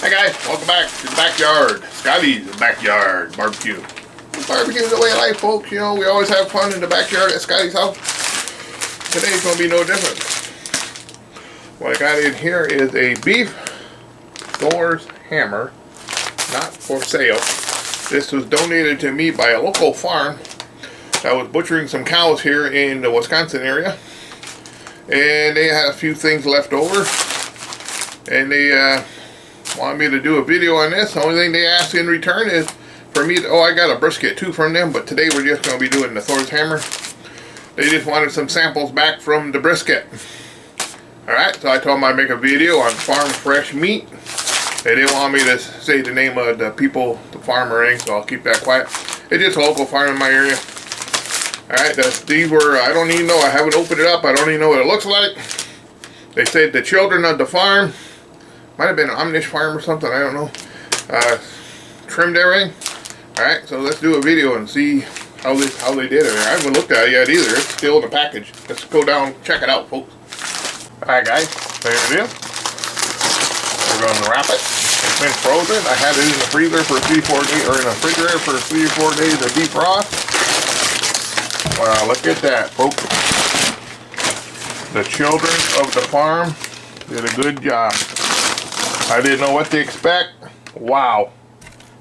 Hi guys, welcome back to the backyard. Scotty's backyard barbecue. Barbecue's the way of life, folks. You know, we always have fun in the backyard at Scotty's house. Today's gonna be no different. What I got in here is a beef Thurs hammer, not for sale. This was donated to me by a local farm that was butchering some cows here in the Wisconsin area, and they had a few things left over, and they wanted me to do a video on this. The only thing they asked in return is for me to, I got a brisket too from them, but today we're just going to be doing the Thurs hammer. They just wanted some samples back from the brisket. Alright, so I told them I'd make a video on farm fresh meat. They didn't want me to say the name of the people, the farm or anything, so I'll keep that quiet. It's just a local farm in my area. Alright, these were, I don't even know, I haven't opened it up, I don't even know what it looks like. They said the children of the farm, might have been an Amish farm or something, I don't know, trimmed everything. Alright, so let's do a video and see how they did it. I haven't looked at it yet either, it's still in the package. Let's go down, check it out, folks. Alright guys, there it is. We're going to wrap it. It's been frozen. I had it in the freezer for 3-4 days, or in the refrigerator for 3 or 4 days of defrost. Wow, look at that, folks. The children of the farm did a good job. I didn't know what to expect. Wow,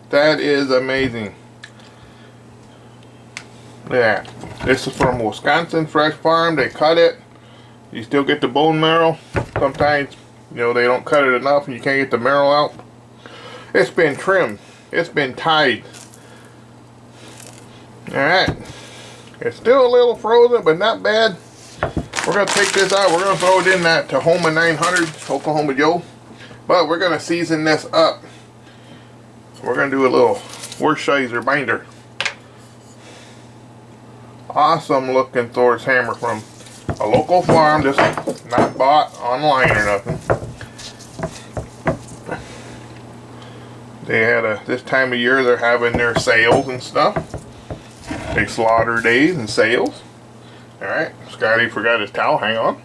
that is amazing. Yeah, this is from Wisconsin Fresh Farm. They cut it. You still get the bone marrow. Sometimes, you know, they don't cut it enough and you can't get the marrow out. It's been trimmed. It's been tied. Alright. It's still a little frozen, but not bad. We're going to take this out. We're going to throw it in that Tahoma 900 Oklahoma Joe. But we're going to season this up. We're going to do a little Worcestershire binder. Awesome looking Thurs hammer from a local farm, just not bought online or nothing. They had this time of year they're having their sales and stuff. They slaughter days and sales. Alright, Scotty forgot his towel, hang on.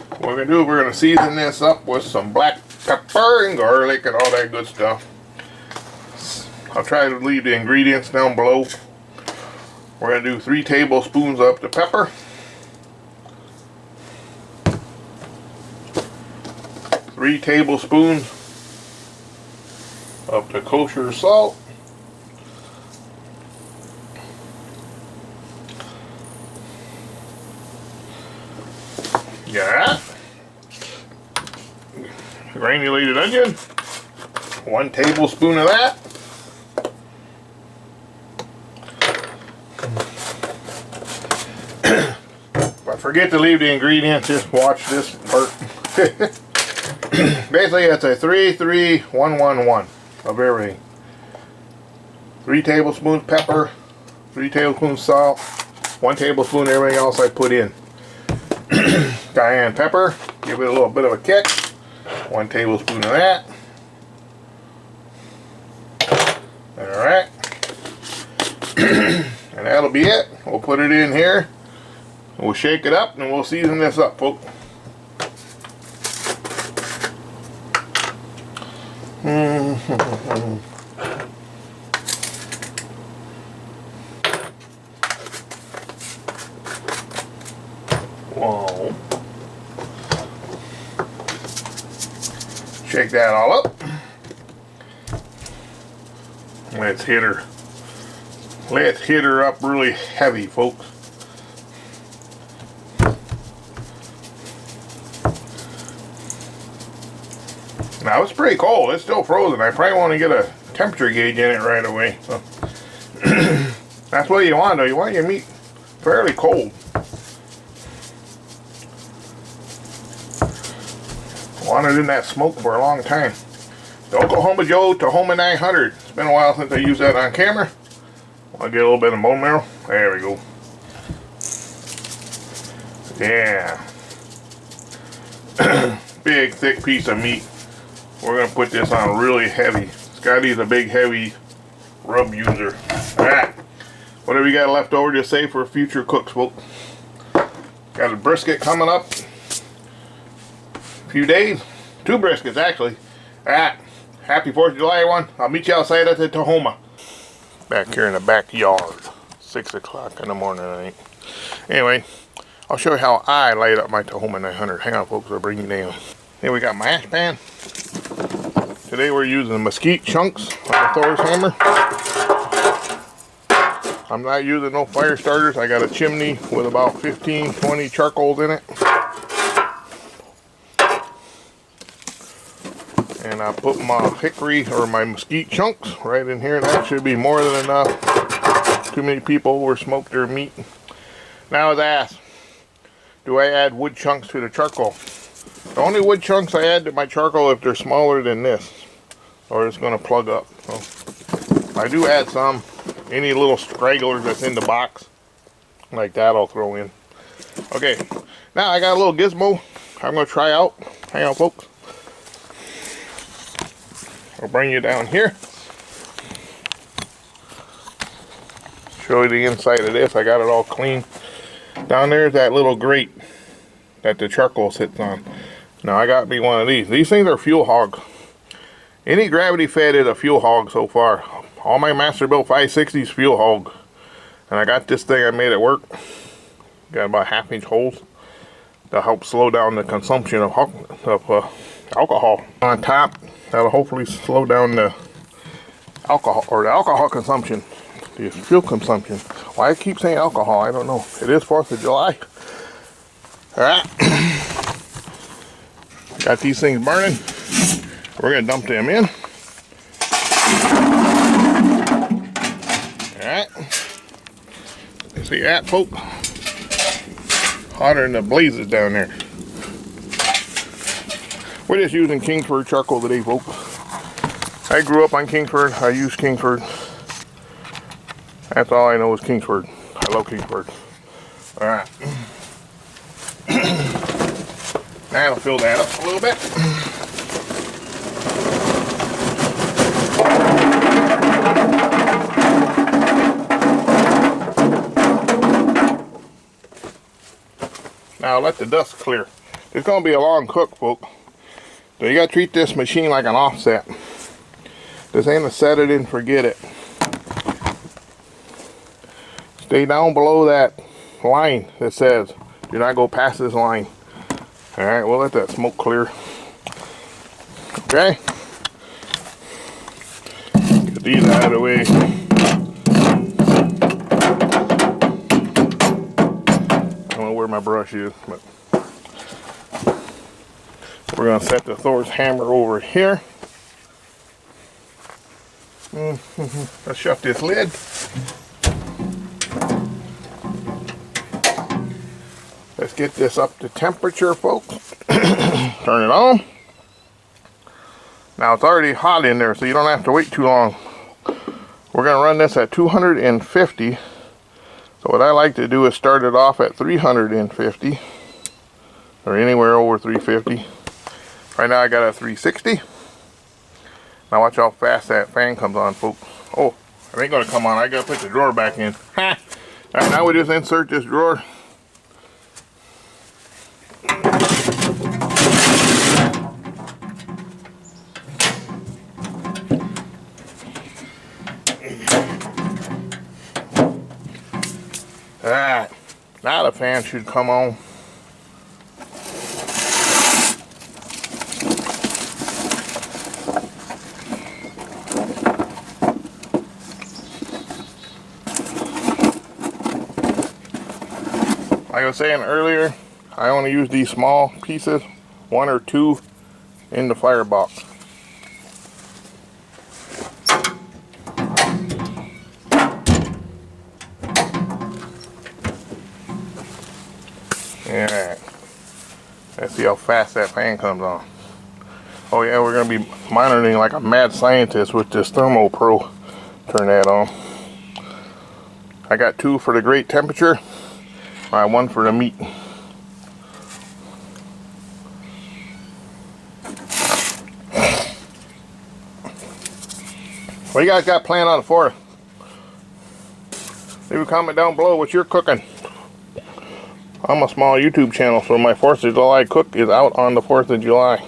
What we're going to do, we're going to season this up with some black pepper and garlic and all that good stuff. I'll try to leave the ingredients down below. We're going to do 3 tablespoons of the pepper. 3 tablespoons of the kosher salt. Yeah. Granulated onion. 1 tablespoon of that. If I forget to leave the ingredients, just watch this part. Basically, it's a 3-3-1-1-1 of everything. 3 tablespoons pepper, 3 tablespoons salt, 1 tablespoon everything else I put in. Cayenne pepper, give it a little bit of a kick. 1 tablespoon of that. Alright. And that'll be it. We'll put it in here. We'll shake it up and we'll season this up, folks. Whoa. Shake that all up. Let's hit her. Let's hit her up really heavy, folks. Now it's pretty cold. It's still frozen. I probably want to get a temperature gauge in it right away. So that's what you want, though. You want your meat fairly cold. Want it in that smoke for a long time. The Oklahoma Joe Tahoma 900. It's been a while since I used that on camera. I'll get a little bit of bone marrow. There we go. Yeah. Big thick piece of meat. We're going to put this on really heavy. Scotty's a big heavy rub user. Alright. Whatever you got left over, just save for future cooks, folks. Got a brisket coming up. few days. 2 briskets actually. Alright, happy 4th of July everyone. I'll meet you outside at the Tahoma. Back here in the backyard. 6 o'clock in the morning, I think. Anyway, I'll show you how I light up my Tahoma 900. Hang on folks, I'll bring you down. Here we got my ash pan. Today we're using mesquite chunks on the Thurs hammer. I'm not using no fire starters. I got a chimney with about 15-20 charcoals in it. And I put my hickory or my mesquite chunks right in here. That should be more than enough. Too many people over smoke their meat. Now I was asked, do I add wood chunks to the charcoal? The only wood chunks I add to my charcoal if they're smaller than this, or it's going to plug up. So I do add some. Any little stragglers that's in the box, like that, I'll throw in. Okay, now I got a little gizmo I'm going to try out. Hang on, folks. I'll bring you down here. Show you the inside of this. I got it all clean. Down there's that little grate that the charcoal sits on. Now I got me one of these. These things are fuel hog. Any gravity fed is a fuel hog so far. All my Masterbuilt 560s fuel hog. And I got this thing I made at work. Got about 1/2-inch holes to help slow down the consumption of alcohol. On top, that'll hopefully slow down the alcohol consumption. The fuel consumption. Why I keep saying alcohol, I don't know. It is 4th of July. Alright. Got these things burning. We're going to dump them in. Alright. See that, folks? Hotter than the blazes down there. We're just using Kingsford charcoal today, folks. I grew up on Kingsford. I use Kingsford. That's all I know is Kingsford. I love Kingsford. Alright. Now I'll fill that up a little bit. Now let the dust clear. It's going to be a long cook, folks. So you got to treat this machine like an offset. This ain't a set it and forget it. Stay down below that line that says do not go past this line. Alright, we'll let that smoke clear. Okay. Get these out of the way. I don't know where my brush is, but we're going to set the Thurs hammer over here. Let's shut this lid. Let's get this up to temperature, folks. Turn it on. Now it's already hot in there, so you don't have to wait too long. We're going to run this at 250. So what I like to do is start it off at 350. Or anywhere over 350. Right now I got a 360. Now watch how fast that fan comes on, folks. Oh, it ain't going to come on. I got to put the drawer back in. Alright, now we just insert this drawer. Alright, now the fan should come on. Like I was saying earlier, I only use these small pieces, 1 or 2 in the firebox. Alright, let's see how fast that fan comes on. Oh yeah, we're going to be monitoring like a mad scientist with this Thermo Pro. Turn that on. I got 2 for the great temperature. 1 for the meat. What you guys got planned on the 4th? Leave a comment down below what you're cooking. I'm a small YouTube channel, so my 4th of July cook is out on the 4th of July.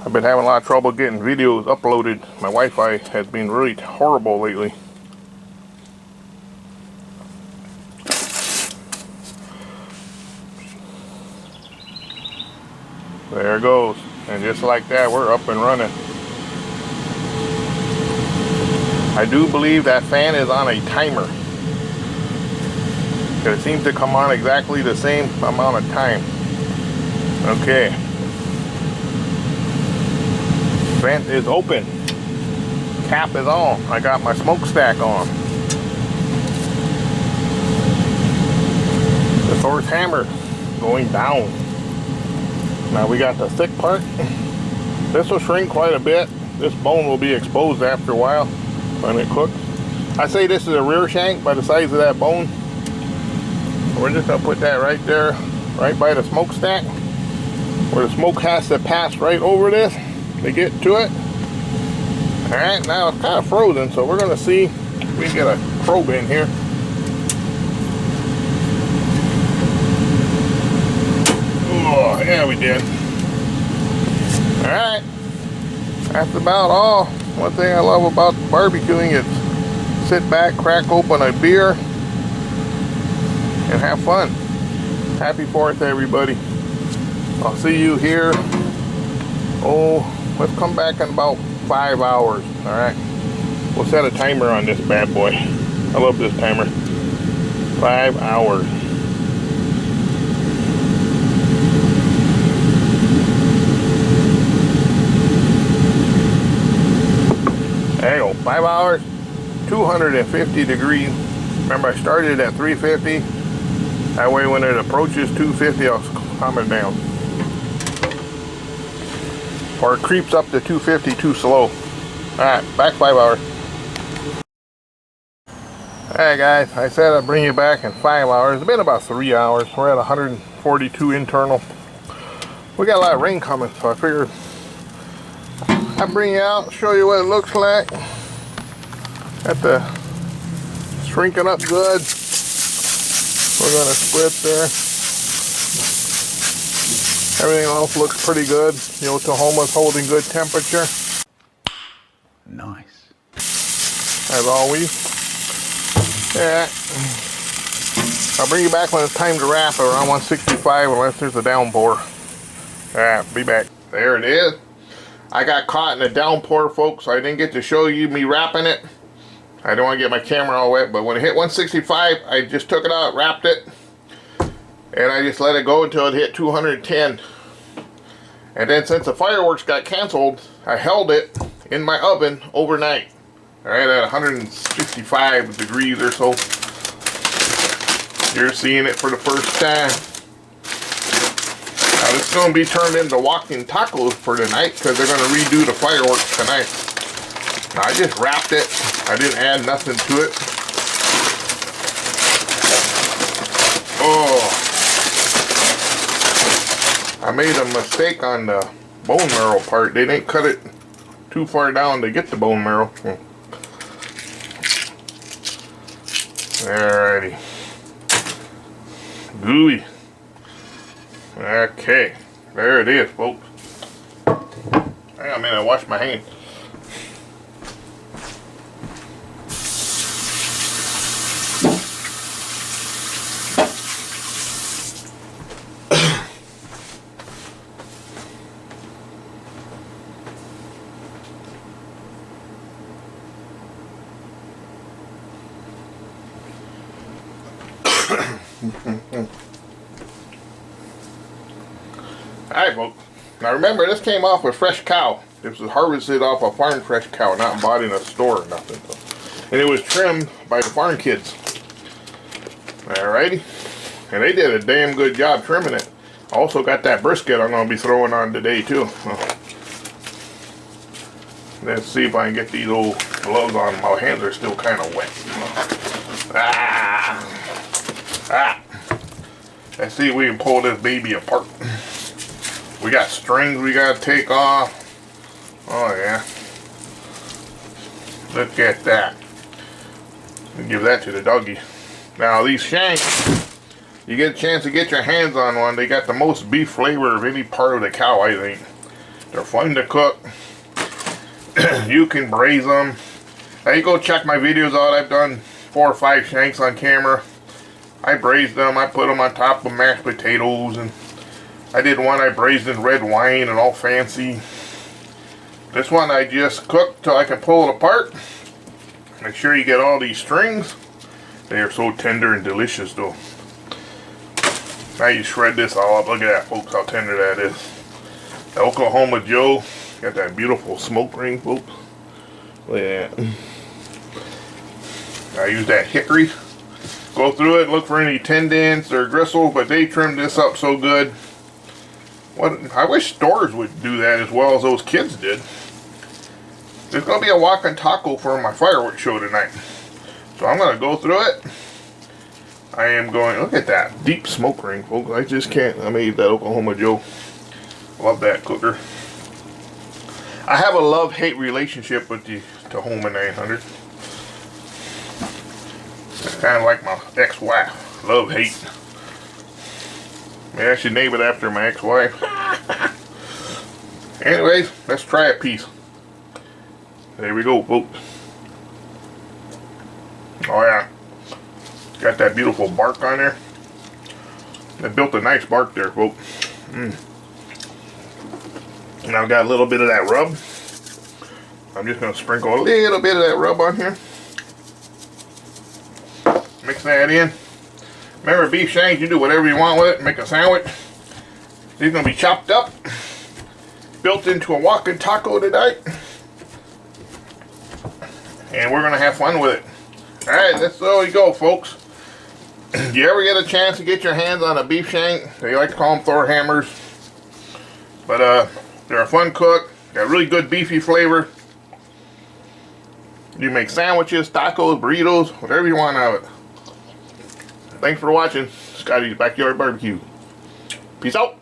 I've been having a lot of trouble getting videos uploaded. My Wi-Fi has been really horrible lately. There it goes. And just like that, we're up and running. I do believe that fan is on a timer. It seems to come on exactly the same amount of time. Okay. Vent is open. Cap is on. I got my smokestack on. The Thurs hammer going down. Now we got the thick part. This will shrink quite a bit. This bone will be exposed after a while when it cooks. I say this is a rear shank by the size of that bone. We're just gonna put that right there, right by the smokestack, where the smoke has to pass right over this to get to it. Alright, now it's kind of frozen, so we're gonna see if we can get a probe in here. Oh, yeah, we did. Alright, that's about all. One thing I love about barbecuing is sit back, crack open a beer, and have fun. Happy 4th, everybody. I'll see you here. Oh, let's come back in about 5 hours. Alright, we'll set a timer on this bad boy. I love this timer. 5 hours. There you go, 5 hours, 250 degrees. Remember, I started at 350. That way when it approaches 250, I'll calm it down. Or it creeps up to 250 too slow. Alright, back 5 hours. Alright guys, I said I'd bring you back in 5 hours. It's been about 3 hours. We're at 142 internal. We got a lot of rain coming, so I figured I'd bring you out, show you what it looks like. Got the shrinking up good. We're gonna split there. Everything else looks pretty good. You know, Tahoma's holding good temperature. Nice. As always. Yeah. I'll bring you back when it's time to wrap around 165 unless there's a downpour. Alright, be back. There it is. I got caught in a downpour, folks, so I didn't get to show you me wrapping it. I don't want to get my camera all wet, but when it hit 165, I just took it out, wrapped it, and I just let it go until it hit 210. And then since the fireworks got canceled, I held it in my oven overnight. Alright, at 165 degrees or so. You're seeing it for the first time. Now this is going to be turned into walking tacos for tonight because they're going to redo the fireworks tonight. Now I just wrapped it. I didn't add nothing to it. Oh, I made a mistake on the bone marrow part. They didn't cut it too far down to get the bone marrow. Alrighty. Gooey. Okay, there it is, folks. Hang on a minute, I washed my hands. Alright folks, now remember this came off a fresh cow. This was harvested off a farm fresh cow, not bought in a store or nothing. And it was trimmed by the farm kids. Alrighty, and they did a damn good job trimming it. Also got that brisket I'm going to be throwing on today too. Let's see if I can get these old gloves on. My hands are still kind of wet. Let's see if we can pull this baby apart. We got strings we got to take off. Oh yeah. Look at that. And give that to the doggy. Now these shanks, you get a chance to get your hands on one. They got the most beef flavor of any part of the cow, I think. They're fun to cook. You can braise them. Now you go check my videos out. I've done 4 or 5 shanks on camera. I braised them. I put them on top of mashed potatoes, and I did one I braised in red wine and all fancy. This one I just cooked till I can pull it apart. Make sure you get all these strings. They are so tender and delicious though. Now you shred this all up. Look at that, folks, how tender that is. The Oklahoma Joe. Got that beautiful smoke ring, folks. Look at that. I use that hickory. Go through it, look for any tendons or gristle, but they trimmed this up so good. I wish stores would do that as well as those kids did. There's going to be a walking taco for my fireworks show tonight. So I'm going to go through it. I am going, look at that deep smoke ring, folks. I just can't. I made that Oklahoma Joe. Love that cooker. I have a love-hate relationship with the Tahoma 900. It's kind of like my ex-wife. Love-hate. Maybe I should name it after my ex-wife. Anyways, let's try a piece. There we go, folks. Oh yeah. Got that beautiful bark on there. They built a nice bark there, folks. Now I've got a little bit of that rub. I'm just going to sprinkle a little bit of that rub on here. Mix that in. Remember, beef shanks, you do whatever you want with it. Make a sandwich. These are going to be chopped up. Built into a walking taco tonight. And we're going to have fun with it. Alright, that's all you go, folks. If you ever get a chance to get your hands on a beef shank, they like to call them Thor hammers. But they're a fun cook. Got really good beefy flavor. You make sandwiches, tacos, burritos, whatever you want out of it. Thanks for watching Scotty's Backyard Barbecue. Peace out.